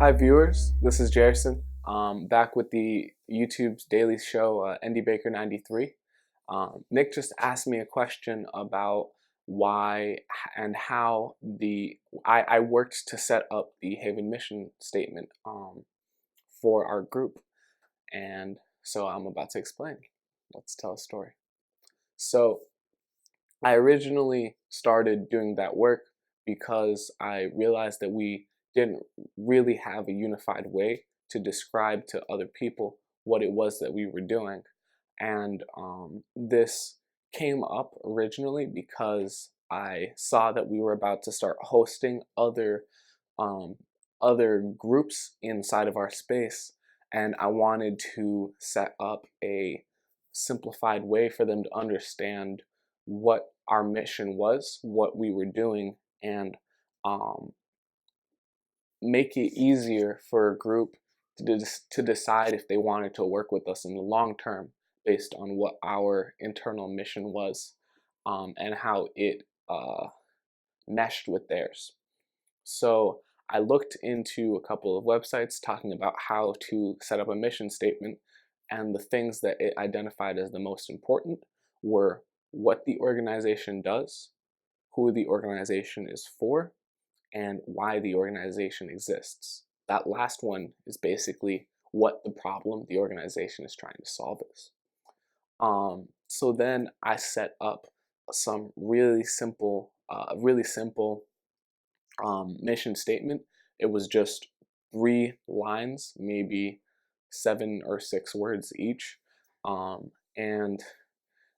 Hi viewers, this is Jerison, back with the YouTube's daily show, NDBaker93. Nick just asked me a question about why and how I worked to set up the Haven mission statement for our group, and so I'm about to explain. Let's tell a story. So I originally started doing that work because I realized that we didn't really have a unified way to describe to other people what it was that we were doing. And this came up originally because I saw that we were about to start hosting um, other groups inside of our space, and I wanted to set up a simplified way for them to understand what our mission was, what we were doing, and um, make it easier for a group to decide if they wanted to work with us in the long term based on what our internal mission was, and how it meshed with theirs. So I looked into a couple of websites talking about how to set up a mission statement, and the things that it identified as the most important were what the organization does, who the organization is for, and why the organization exists. That last one is basically what the problem the organization is trying to solve is. So then I set up some really simple mission statement. It was just 3 lines, maybe 7 or 6 words each, and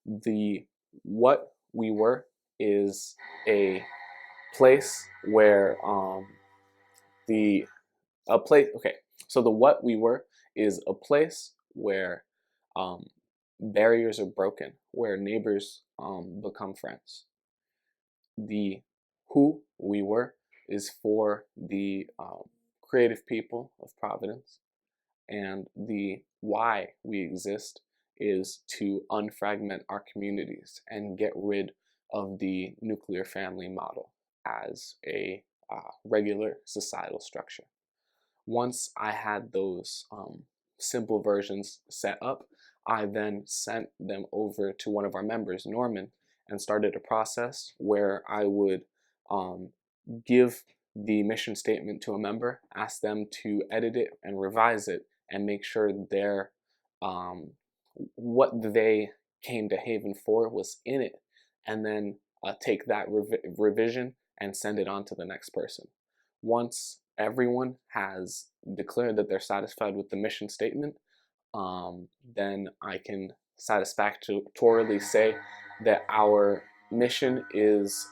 the what we were is a place where the a place okay so the what we were is a place where um, barriers are broken, where neighbors become friends. The who we were is for the creative people of Providence, and the why we exist is to unfragment our communities and get rid of the nuclear family model as a regular societal structure. Once I had those simple versions set up, I then sent them over to one of our members, Norman, and started a process where I would give the mission statement to a member, ask them to edit it and revise it, and make sure their what they came to Haven for was in it, and then take that revision and send it on to the next person. Once everyone has declared that they're satisfied with the mission statement, then I can satisfactorily say that our mission is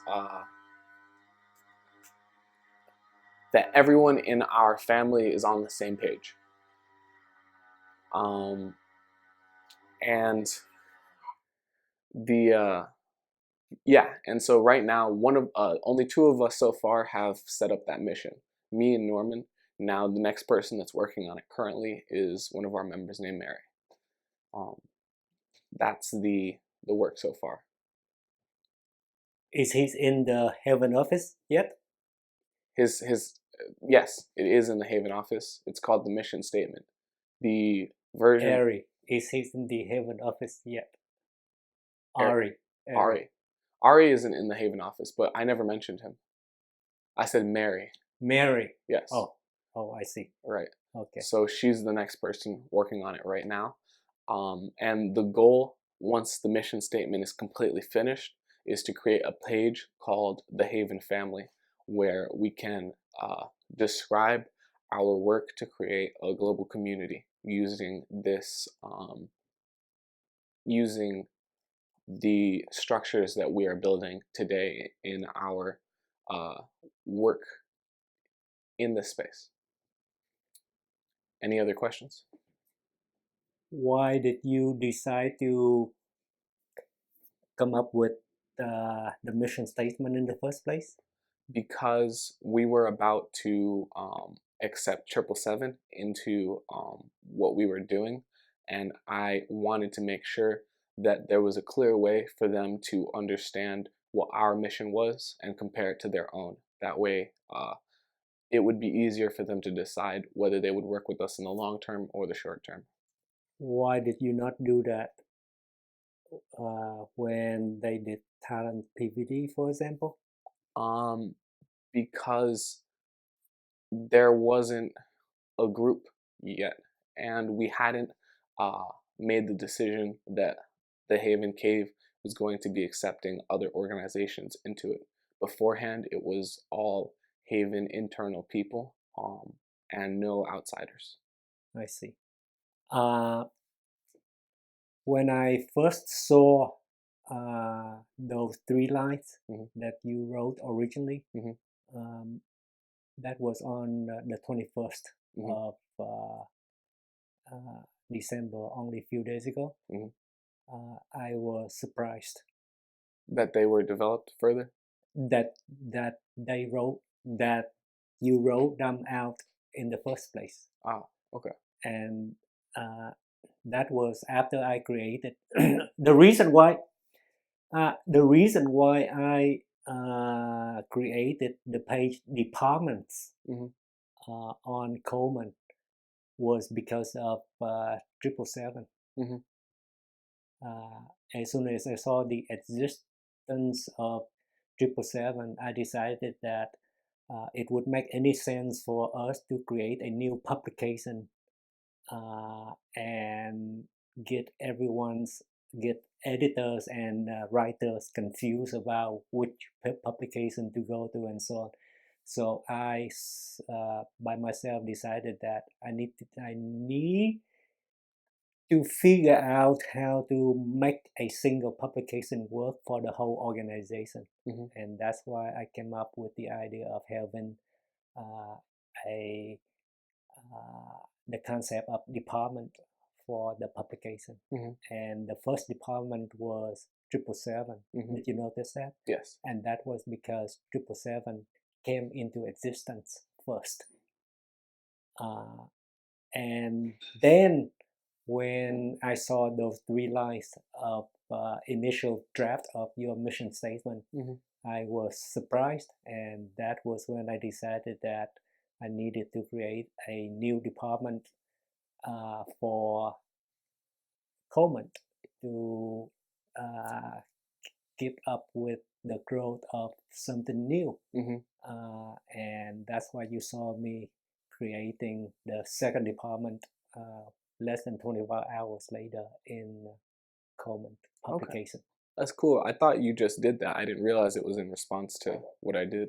that everyone in our family is on the same page. And the yeah, and so right now, only 2 of us so far have set up that mission, me and Norman. Now the next person that's working on it currently is one of our members named Mary. That's the work so far. Is he in the Haven office yet? Yes, it is in the Haven office. It's called the mission statement. The version Ari, is he in the Haven office yet? Ari. Ari isn't in the Haven office, but I never mentioned him. I said Mary. Mary. Yes. Oh, I see. Right. Okay. So she's the next person working on it right now. And the goal, once the mission statement is completely finished, is to create a page called The Haven Family, where we can describe our work to create a global community using this, using the structures that we are building today in our work in this space. Any other questions? Why did you decide to come up with the mission statement in the first place? Because we were about to accept 777 into what we were doing, and I wanted to make sure that there was a clear way for them to understand what our mission was and compare it to their own. That way, it would be easier for them to decide whether they would work with us in the long term or the short term. Why did you not do that when they did talent PVD, for example? Because there wasn't a group yet, and we hadn't made the decision that the Haven Cave was going to be accepting other organizations into it. Beforehand, it was all Haven internal people and no outsiders. I see. When I first saw those 3 lines that you wrote originally, that was on the 21st of December, only a few days ago. I was surprised that they were developed further. That they wrote that you wrote them out in the first place. Ah, okay. And that was after I created the reason why I created the page departments on Coleman was because of 777. As soon as I saw the existence of 777, I decided that it would make any sense for us to create a new publication and get editors and writers confused about which publication to go to and so on. So I, by myself, decided that I need to figure out how to make a single publication work for the whole organization. And that's why I came up with the idea of having the concept of department for the publication. And the first department was 777. Did you notice that? Yes. And that was because 777 came into existence first. And then when I saw those 3 lines of initial draft of your mission statement, I was surprised, and that was when I decided that I needed to create a new department for Coleman to keep up with the growth of something new. And that's why you saw me creating the second department less than 24 hours later in Coleman publication. Okay. That's cool. I thought you just did that. I didn't realize it was in response to what I did.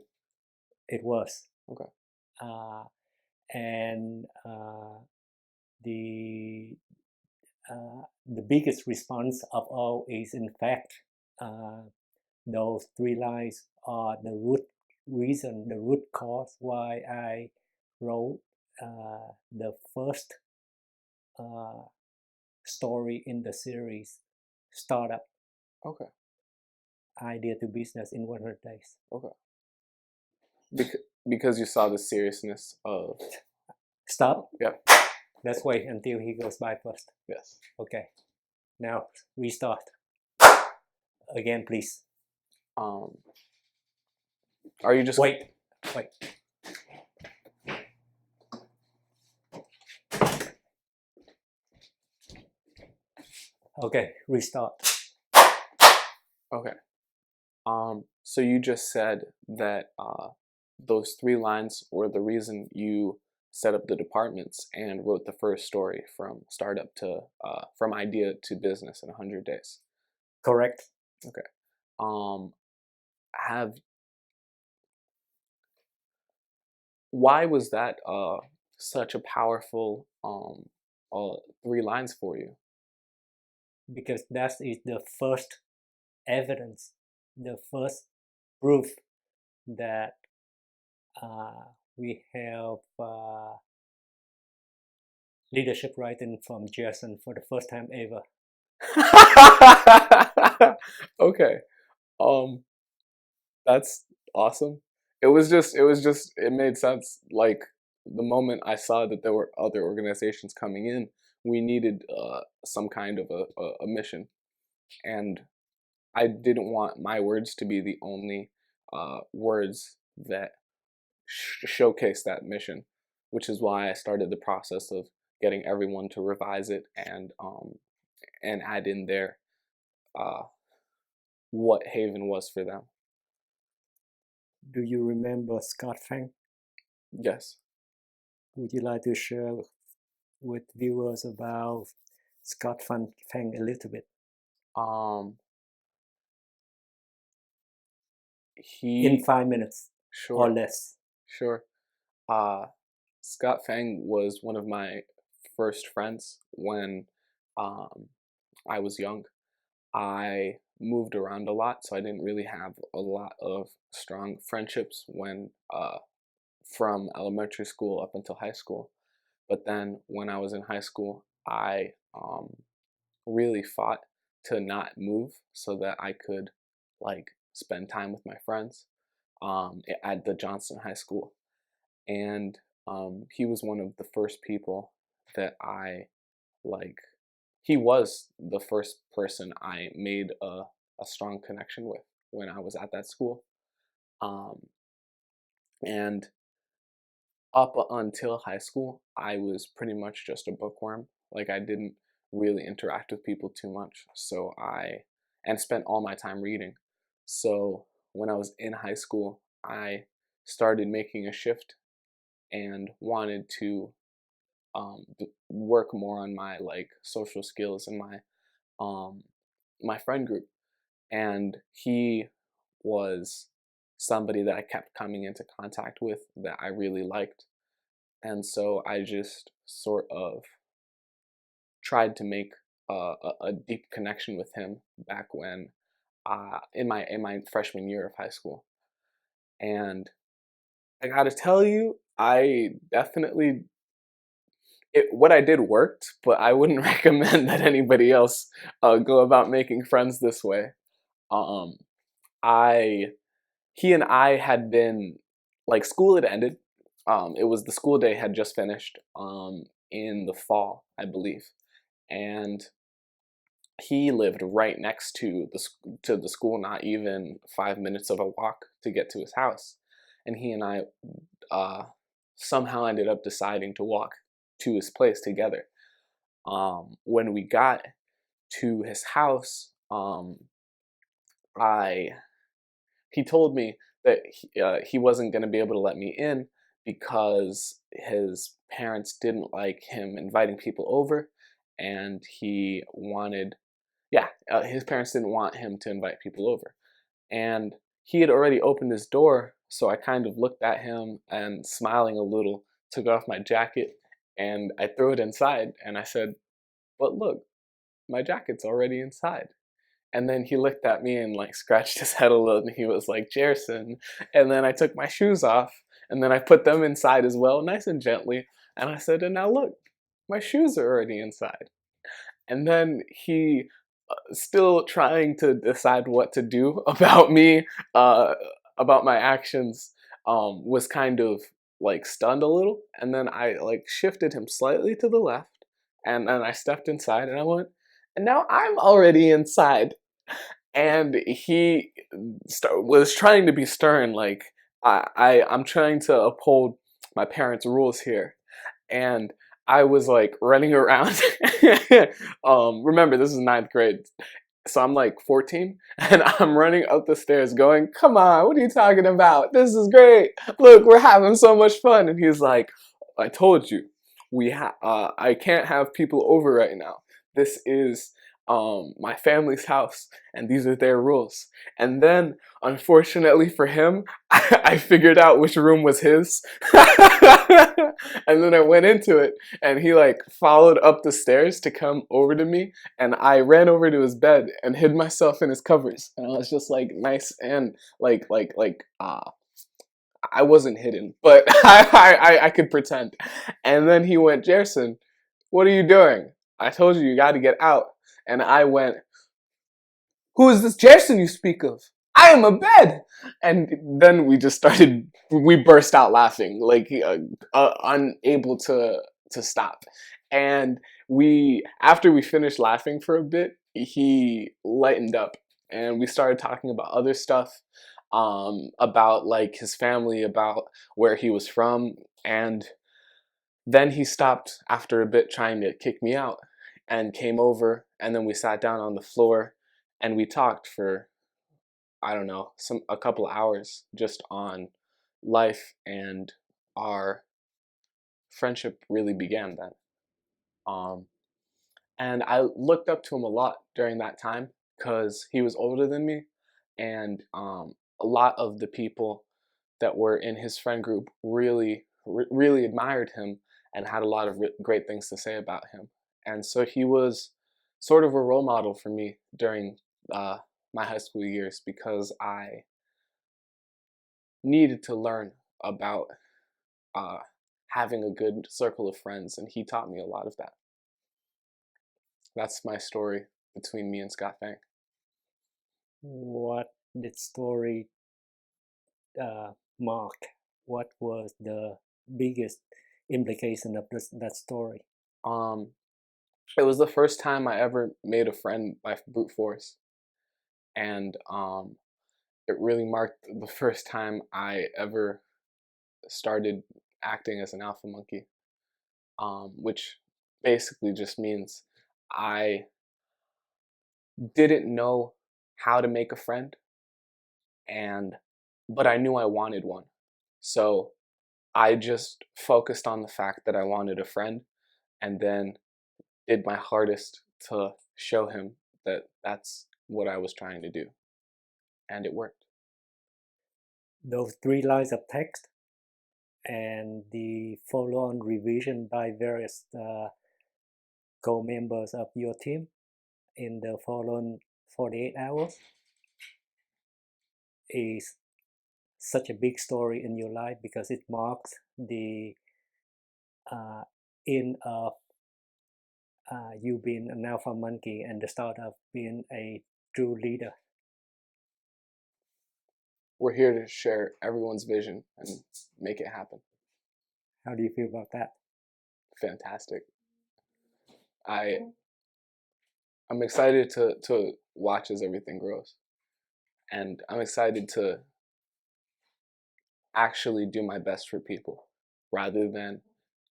It was. Okay. And the biggest response of all is, in fact, those 3 lines are the root cause why I wrote the first story in the series, Startup. Okay. Idea to business in 100 days. Okay. Because you saw the seriousness of... Stop? Yep. Let's wait until he goes by first. Yes. Okay. Now, restart. Again, please. Are you just... Wait. Okay, restart. Okay. So you just said that those 3 lines were the reason you set up the departments and wrote the first story from startup to from idea to business in 100 days. Correct. Okay. Why was that such a powerful 3 lines for you? Because that is the first evidence, the first proof that we have leadership writing from Jason for the first time ever. Okay. That's awesome. It made sense. Like, the moment I saw that there were other organizations coming in, we needed some kind of a mission. And I didn't want my words to be the only words that showcase that mission, which is why I started the process of getting everyone to revise it and add in their what Haven was for them. Do you remember Scott Fang? Yes. Would you like to share with viewers about Scott Fang a little bit? In 5 minutes or less. Sure. Scott Fang was one of my first friends when I was young. I moved around a lot, so I didn't really have a lot of strong friendships when from elementary school up until high school. But then when I was in high school, I really fought to not move so that I could like spend time with my friends at the Johnston High School. And he was one of the first people that I like. He was the first person I made a strong connection with when I was at that school. And up until high school, I was pretty much just a bookworm. Like I didn't really interact with people too much. And spent all my time reading. So when I was in high school, I started making a shift and wanted to work more on my like social skills and my friend group. And he was somebody that I kept coming into contact with that I really liked. And so I just sort of tried to make a deep connection with him back when in my freshman year of high school. And I gotta tell you, I definitely what I did worked, but I wouldn't recommend that anybody else go about making friends this way. Um, he and I had been like school had ended. It was the school day had just finished in the fall, I believe, and he lived right next to the school, not even 5 minutes of a walk to get to his house. And he and I somehow ended up deciding to walk to his place together. When we got to his house, he told me that he wasn't going to be able to let me in because his parents didn't like him inviting people over, and he wanted, his parents didn't want him to invite people over. And he had already opened his door, so I kind of looked at him and, smiling a little, took off my jacket and I threw it inside and I said, "But look, my jacket's already inside." And then he looked at me and like scratched his head a little and he was like, "Jerson." And then I took my shoes off and then I put them inside as well, nice and gently. And I said, "And now look, my shoes are already inside." And then he, still trying to decide what to do about me, about my actions, was kind of like stunned a little. And then I like shifted him slightly to the left, and then I stepped inside, and I went, "And now I'm already inside." And he was trying to be stern, like I'm trying to uphold my parents' rules here, and I was like running around. Remember, this is ninth grade, so I'm like 14, and I'm running up the stairs going, "Come on, what are you talking about? This is great. Look, we're having so much fun." And he's like, "I told you, I can't have people over right now. This is my family's house, and these are their rules." And then, unfortunately for him, I figured out which room was his. And then I went into it, and he like followed up the stairs to come over to me, and I ran over to his bed and hid myself in his covers. And I was just like nice and I wasn't hidden, but I could pretend. And then he went, "Jerson, what are you doing? I told you got to get out." And I went, "Who is this Jerson you speak of? I am abed." And then we burst out laughing, like unable to stop. And after we finished laughing for a bit, he lightened up and we started talking about other stuff. about like his family, about where he was from, and then he stopped after a bit trying to kick me out and came over, and then we sat down on the floor and we talked for, I don't know, a couple of hours just on life, and our friendship really began then. And I looked up to him a lot during that time because he was older than me, and a lot of the people that were in his friend group really admired him and had a lot of great things to say about him. And so he was sort of a role model for me during my high school years, because I needed to learn about having a good circle of friends, and he taught me a lot of that. That's my story between me and Scott Fang. What did story mark? What was the biggest implication of that story? It was the first time I ever made a friend by brute force, and it really marked the first time I ever started acting as an alpha monkey, which basically just means I didn't know how to make a friend, but I knew I wanted one. So I just focused on the fact that I wanted a friend, and then did my hardest to show him that that's what I was trying to do. And it worked. Those 3 lines of text and the follow-on revision by various co-members of your team in the following 48 hours is such a big story in your life, because it marks the end of you being an alpha monkey and the start of being a true leader. We're here to share everyone's vision and make it happen. How do you feel about that? Fantastic. I'm excited to watch as everything grows. And I'm excited to actually do my best for people, rather than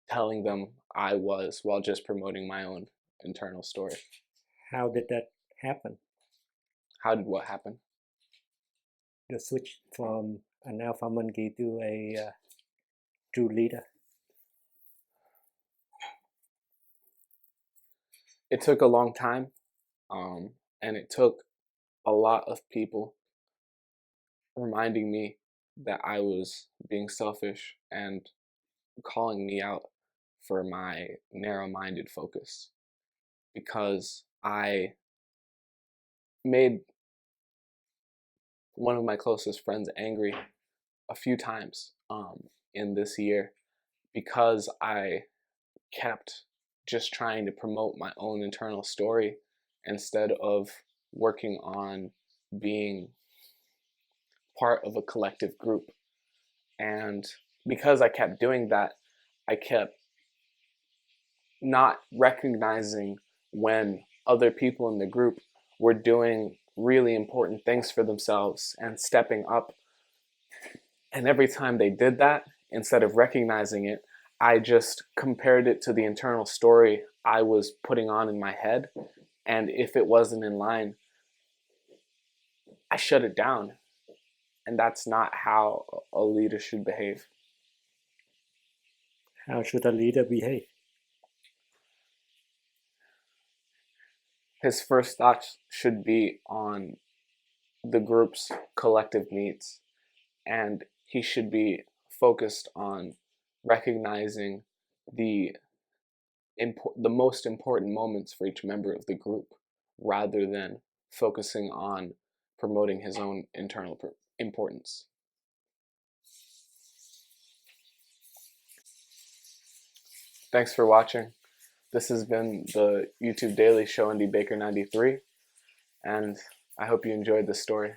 telling them I was, while just promoting my own internal story. How did that happen? How did what happen? The switch from an alpha monkey to a true leader. It took a long time, and it took a lot of people reminding me that I was being selfish and calling me out for my narrow-minded focus, because I made one of my closest friends angry a few times in this year, because I kept just trying to promote my own internal story instead of working on being part of a collective group. And because I kept doing that, I kept not recognizing when other people in the group were doing really important things for themselves and stepping up. And every time they did that, instead of recognizing it, I just compared it to the internal story I was putting on in my head. And if it wasn't in line, I shut it down. And that's not how a leader should behave. How should a leader behave? His first thoughts should be on the group's collective needs, and he should be focused on recognizing the most important moments for each member of the group, rather than focusing on promoting his own internal importance. Thanks for watching. This has been the YouTube Daily Show, NDBaker93, and I hope you enjoyed this story.